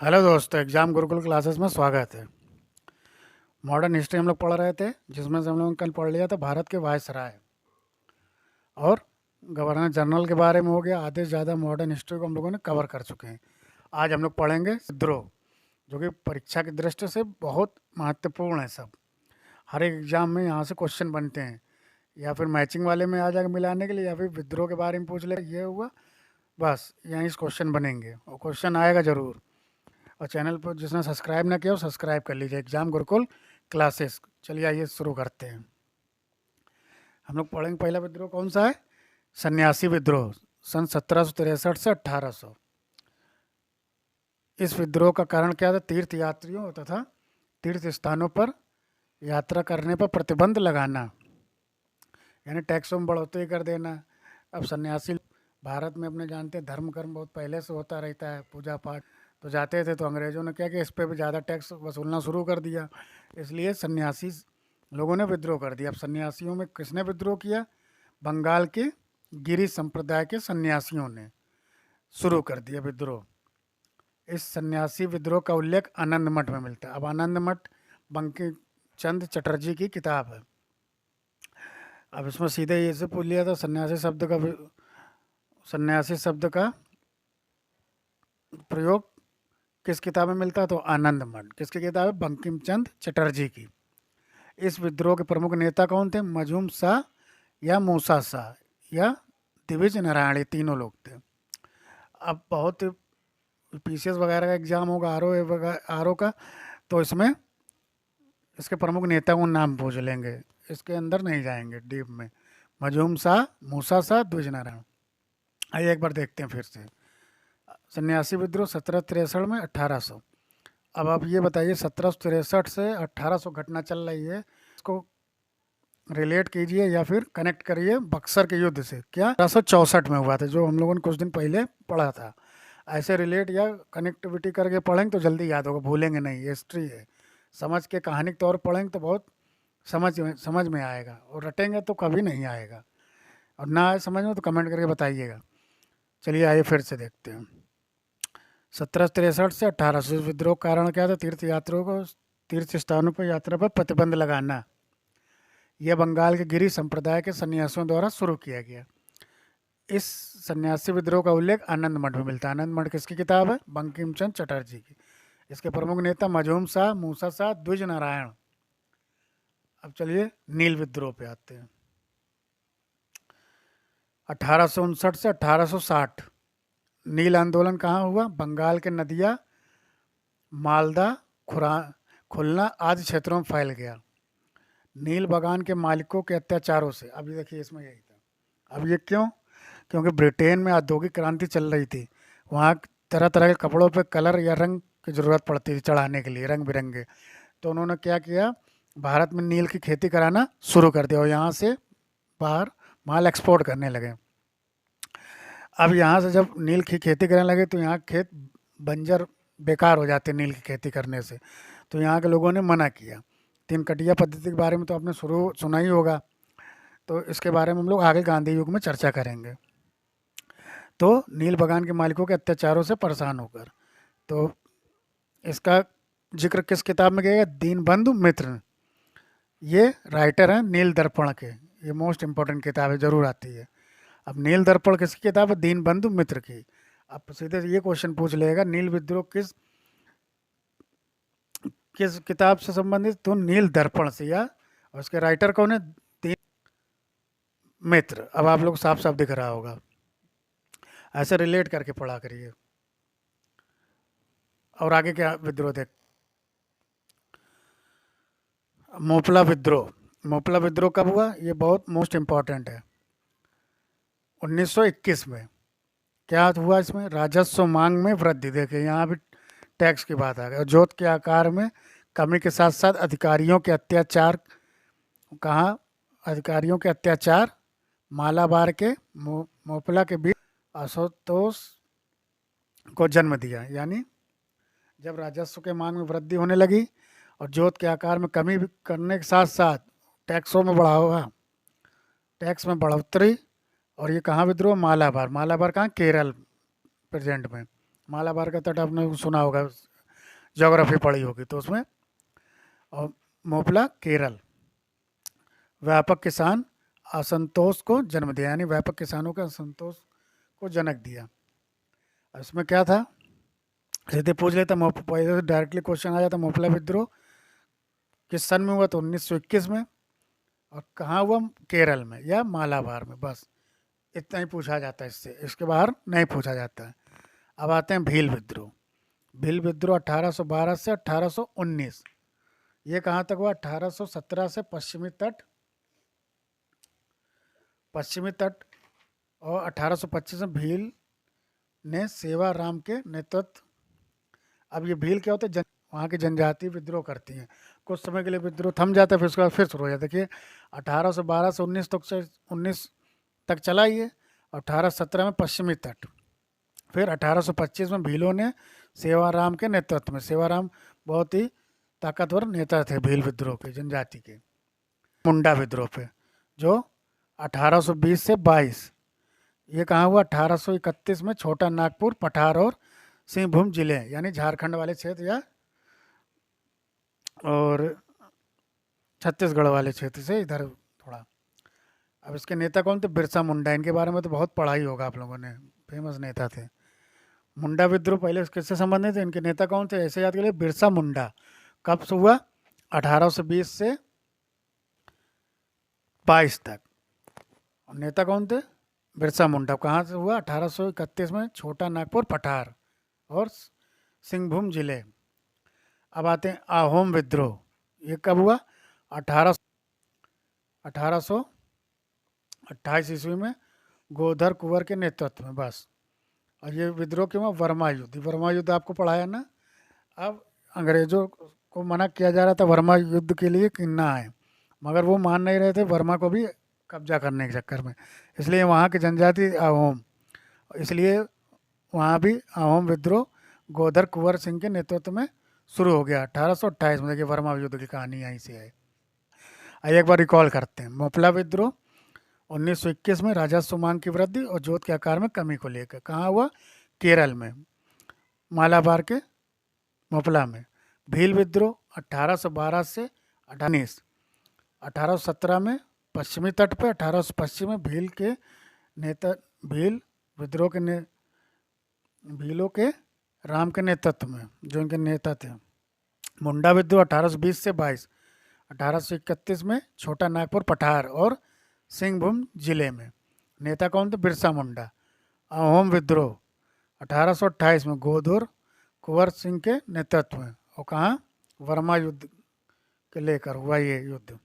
Hello दोस्तों, exam Gurukul classes में स्वागत है। मॉडर्न हिस्ट्री हम लोग पढ़ रहे थे, जिसमें से हम लोगों ने कल पढ़ लिया था भारत के वायसराय और गवर्नर जनरल के बारे में हो गया। आधे से ज़्यादा मॉडर्न हिस्ट्री को हम लोगों ने कवर कर चुके हैं। आज हम लोग पढ़ेंगे विद्रोह, जो कि परीक्षा की दृष्टि से बहुत महत्वपूर्ण है। सब हर एक एग्जाम में यहाँ से क्वेश्चन बनते हैं, या फिर मैचिंग वाले में आ जाएगा मिलाने के लिए, या फिर विद्रोह के बारे में पूछ ले ये हुआ, बस यहीं से क्वेश्चन बनेंगे और क्वेश्चन आएगा ज़रूर। और चैनल पर जिसने सब्सक्राइब ना किया हो सब्सक्राइब कर लीजिए, एग्जाम गुरुकुल क्लासेस। चलिए आइए शुरू करते हैं। हम लोग पढ़ेंगे पहला विद्रोह कौन सा है, सन्यासी विद्रोह, सन 1763 से 1800। इस विद्रोह का कारण क्या था? तीर्थ यात्रियों तथा तीर्थ स्थानों पर यात्रा करने पर प्रतिबंध लगाना, यानी टैक्सों में बढ़ोतरी कर देना। अब सन्यासी भारत में अपने जानते हैं धर्म कर्म बहुत पहले से होता रहता है, पूजा पाठ तो जाते थे, तो अंग्रेज़ों ने क्या किया, इस पर भी ज़्यादा टैक्स वसूलना शुरू कर दिया। इसलिए सन्यासी लोगों ने विद्रोह कर दिया। अब सन्यासियों में किसने विद्रोह किया? बंगाल के गिरी संप्रदाय के सन्यासियों ने शुरू कर दिया विद्रोह। इस सन्यासी विद्रोह का उल्लेख आनंद मठ में मिलता है। अब आनंद मठ बंकिम चंद्र चटर्जी की किताब है। अब इसमें सीधे ये से पूछ लिया था, सन्यासी शब्द का प्रयोग किस किताब में मिलता है? तो आनंद मठ। किसकी किताब है? बंकिम चंद्र चटर्जी की। इस विद्रोह के प्रमुख नेता कौन थे? मजूम शाह या मूसा शाह या दिविज नारायण, ये तीनों लोग थे। अब बहुत पीसीएस वगैरह का एग्जाम होगा, आर ओ का, तो इसमें इसके प्रमुख नेताओं का नाम पूछ लेंगे, इसके अंदर नहीं जाएंगे डीप में। मजूम शाह, मूसा शाह, द्विज नारायण। आइए एक बार देखते हैं फिर से। सन्यासी विद्रोह 1763 में 1800। अब आप ये बताइए, 1763 से 1800 घटना चल रही है, इसको रिलेट कीजिए या फिर कनेक्ट करिए बक्सर के युद्ध से। क्या 1864 में हुआ था, जो हम लोगों ने कुछ दिन पहले पढ़ा था। ऐसे रिलेट या कनेक्टिविटी करके पढ़ेंगे तो जल्दी याद होगा, भूलेंगे नहीं। हिस्ट्री है, समझ के कहानी के तौर पर पढ़ेंगे तो बहुत समझ में आएगा, और रटेंगे तो कभी नहीं आएगा। और ना आए समझ में तो कमेंट करके बताइएगा। चलिए आइए फिर से देखते हैं। 1763 से 1800 विद्रोह का कारण क्या था? तीर्थ यात्रियों को तीर्थ स्थानों पर यात्रा पर प्रतिबंध लगाना। यह बंगाल के गिरी संप्रदाय के सन्यासियों द्वारा शुरू किया गया। इस सन्यासी विद्रोह का उल्लेख आनंद मठ में मिलता है। आनंद मठ किसकी किताब है? बंकिम चंद्र चटर्जी की। इसके प्रमुख नेता मजूम शाह, मूसा शाह, द्विज नारायण। अब चलिए नील विद्रोह पे आते हैं। 1859 से 1860 नील आंदोलन कहाँ हुआ? बंगाल के नदिया, मालदा, खुलना आदि क्षेत्रों में फैल गया। नील बागान के मालिकों के अत्याचारों से। अब ये देखिए, इसमें यही था। अब ये क्यों? क्योंकि ब्रिटेन में औद्योगिक क्रांति चल रही थी। वहाँ तरह तरह के कपड़ों पे कलर या रंग की ज़रूरत पड़ती थी चढ़ाने के लिए, रंग बिरंगे। तो उन्होंने क्या किया, भारत में नील की खेती कराना शुरू कर दिया और यहाँ से बाहर माल एक्सपोर्ट करने लगे। अब यहाँ से जब नील की खेती करने लगे तो यहाँ खेत बंजर बेकार हो जाते नील की खेती करने से, तो यहाँ के लोगों ने मना किया। तीन कटिया पद्धति के बारे में तो आपने शुरू सुना ही होगा, तो इसके बारे में हम लोग आगे गांधी युग में चर्चा करेंगे। तो नील बागान के मालिकों के अत्याचारों से परेशान होकर, तो इसका जिक्र किस किताब में किया गया? दीनबंधु मित्र। ये राइटर हैं नील दर्पण के, ये मोस्ट इम्पोर्टेंट किताब है, ज़रूर आती है। अब नील दर्पण किसकी किताब है? दीनबंधु मित्र की। अब सीधे ये क्वेश्चन पूछ लेगा, नील विद्रोह किस किस किताब से संबंधित? तो नील दर्पण से। या और उसके राइटर कौन है? दीन मित्र। अब आप लोग साफ साफ दिख रहा होगा, ऐसे रिलेट करके पढ़ा करिए। और आगे क्या विद्रोह देख, मोपला विद्रोह। मोपला विद्रोह कब हुआ? ये बहुत मोस्ट इम्पॉर्टेंट है। 1921 में। क्या हुआ इसमें? राजस्व मांग में वृद्धि। देखिए यहाँ भी टैक्स की बात आ गई। और जोत के आकार में कमी के साथ साथ अधिकारियों के अत्याचार। कहाँ? अधिकारियों के अत्याचार मालाबार के मोपला के बीच असंतोष को जन्म दिया। यानी जब राजस्व के मांग में वृद्धि होने लगी और जोत के आकार में कमी करने के साथ साथ टैक्सों में बढ़ावा, टैक्स में बढ़ोतरी। और ये कहाँ विद्रोह? मालाबार। मालाबार कहाँ? केरल प्रेजेंट में। मालाबार का तट आपने सुना होगा, ज्योग्राफी पढ़ी होगी तो उसमें। और मोपला केरल, व्यापक किसान असंतोष को जन्म दिया, यानी व्यापक किसानों के असंतोष को जनक दिया। इसमें क्या था, सीधे पूछ लेता, डायरेक्टली क्वेश्चन आ जाता, मोपला विद्रोह किस सन में हुआ, तो 1921 में। और कहाँ हुआ, केरल में या मालाबार में, बस इतना ही पूछा जाता है इससे, इसके बाहर नहीं पूछा जाता है। अब आते हैं भील विद्रोह। भील विद्रोह 1812 से 1819। ये कहाँ तक हुआ, 1817 से पश्चिमी तट और 1825 में भील ने सेवाराम के नेतृत्व। अब ये भील क्या होते हैं, वहाँ की जनजाति विद्रोह करती हैं, कुछ समय के लिए विद्रोह थम जाता है, फिर उसके बाद फिर शुरू हो जाता है। देखिए 1812 से 19 तक चला ये, 1817 में पश्चिमी तट, फिर 1825 में भीलों ने सेवाराम के नेतृत्व में, सेवाराम बहुत ही ताकतवर नेता थे भील विद्रोह के, जनजाति के। मुंडा विद्रोह पे जो 1820 से 22, ये कहाँ हुआ, 1831 में छोटा नागपुर, पठार और सिंहभूम जिले, यानी झारखंड वाले क्षेत्र या और छत्तीसगढ़ वाले क्षेत्र से इधर थोड़ा। अब इसके नेता कौन थे, बिरसा मुंडा, इनके बारे में तो बहुत पढ़ाई होगा आप लोगों ने, फेमस नेता थे। मुंडा विद्रोह पहले किससे संबंधित है, इनके नेता कौन थे, ऐसे याद के लिए, बिरसा मुंडा। कब से हुआ, 1820 से 22 तक। और नेता कौन थे, बिरसा मुंडा। कहाँ से हुआ, 1831 में छोटा नागपुर, पठार और सिंहभूम जिले। अब आते हैं अहोम विद्रोह। ये कब हुआ, 1828 ईस्वी में गोधर कुंवर के नेतृत्व में, बस। और ये विद्रोह क्यों हुआ, वर्मा युद्ध। वर्मा युद्ध आपको पढ़ाया ना। अब अंग्रेजों को मना किया जा रहा था वर्मा युद्ध के लिए कि ना आए, मगर वो मान नहीं रहे थे, वर्मा को भी कब्जा करने के चक्कर में, इसलिए वहाँ की जनजाति अहोम, इसलिए वहाँ भी अहोम विद्रोह गोधर कुंवर सिंह के नेतृत्व में शुरू हो गया 1828 में। देखिए वर्मा युद्ध की कहानी यहीं से है। आइए एक बार रिकॉल करते हैं। मोपला विद्रोह 1921 में राजस्व मांग की वृद्धि और जोत के आकार में कमी को लेकर, कहाँ हुआ, केरल में, मालाबार के मोपला में। भील विद्रोह 1812 से 1819, 1817 में पश्चिमी तट पर, 1825 में भील के नेता, भील विद्रोह के भीलों के राम के नेतृत्व में, जो इनके नेता थे। मुंडा विद्रोह 1820 से 22, 1831 में छोटा नागपुर, पठार और सिंहभूम जिले में, नेता कौन थे, बिरसा मुंडा। अहोम विद्रोह 1828 में गोधर कुंवर सिंह के नेतृत्व में, और कहाँ, वर्मा युद्ध के लेकर हुआ ये युद्ध।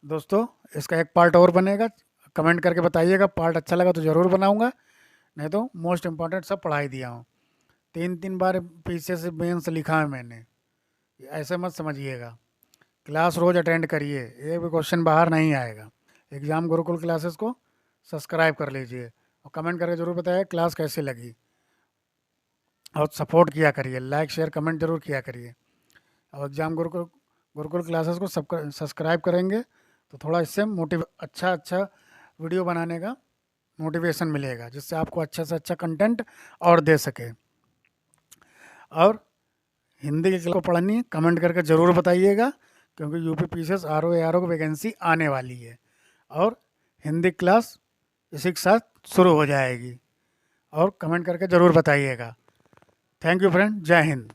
दोस्तों इसका एक पार्ट और बनेगा, कमेंट करके बताइएगा, पार्ट अच्छा लगा तो ज़रूर बनाऊंगा, नहीं तो मोस्ट इम्पॉर्टेंट सब पढ़ाई दिया हूँ। 3 बार पीछे से मेंस लिखा है मैंने, ऐसे मत समझिएगा। क्लास रोज़ अटेंड करिए, एक भी क्वेश्चन बाहर नहीं आएगा। एग्ज़ाम गुरुकुल क्लासेस को सब्सक्राइब कर लीजिए और कमेंट करके ज़रूर बताइए क्लास कैसी लगी, और सपोर्ट किया करिए, लाइक शेयर कमेंट ज़रूर किया करिए। और एग्ज़ाम गुरुकुल क्लासेस को सब सब्सक्राइब करेंगे तो थोड़ा इससे अच्छा वीडियो बनाने का मोटिवेशन मिलेगा, जिससे आपको अच्छा से अच्छा कंटेंट और दे सके। और हिंदी की क्लास को पढ़नी है, कमेंट करके ज़रूर बताइएगा, क्योंकि यूपी पीसीएस आरओ की वैकेंसी आने वाली है और हिंदी क्लास इसी के साथ शुरू हो जाएगी। और कमेंट करके ज़रूर बताइएगा। थैंक यू फ्रेंड, जय हिंद।